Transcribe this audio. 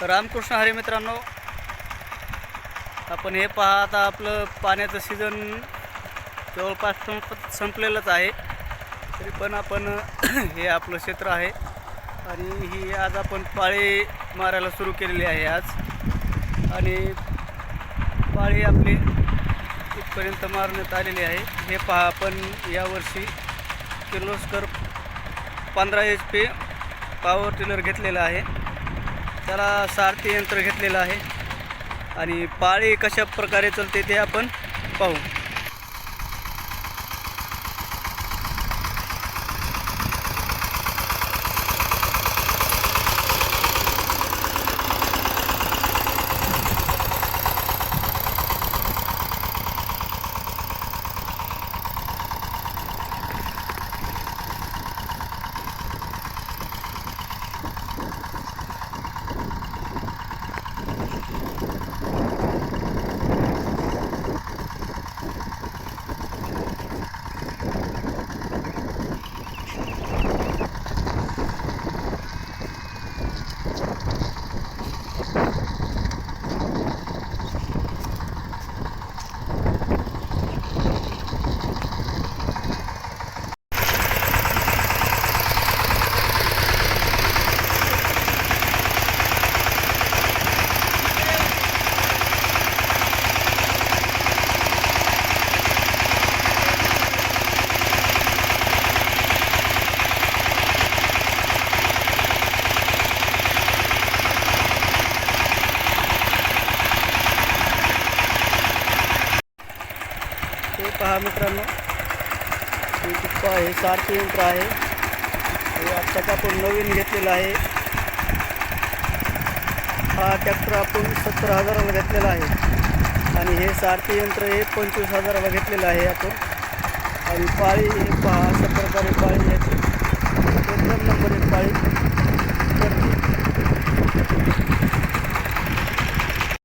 रामकृष्ण हरी मित्रांनो, आपण हे पहा, आता आपलं पाण्याचं सीझन जवळपास संपलेलंच आहे. तरी पण आपण हे आपलं क्षेत्र आहे आणि ही आज आपण पाळी मारायला सुरू केलेली आहे आज. आणि पाळी आपली इथपर्यंत मारण्यात आलेली आहे. हे पहा, आपण यावर्षी किर्लोस्कर 15 HP पॉवर टिलर घेतलेला आहे. त्याला सारथी यंत्र घेतलेलं आहे आणि पाळी कशा प्रकारे चालते ते आपण पाहू. हे पहा मित्रांनो, हे सारथी यंत्र आहे. हे आत्ताच आपण नवीन घेतलेलं आहे. हा ट्रॅक्टर आपण 70,000ला घेतलेला आहे आणि हे सारथी यंत्र हे 25,000ला घेतलेलं आहे आपण. आणि पाळी हे पहा, अशा प्रकारे पाळी याची 1 नंबर एक पाळी.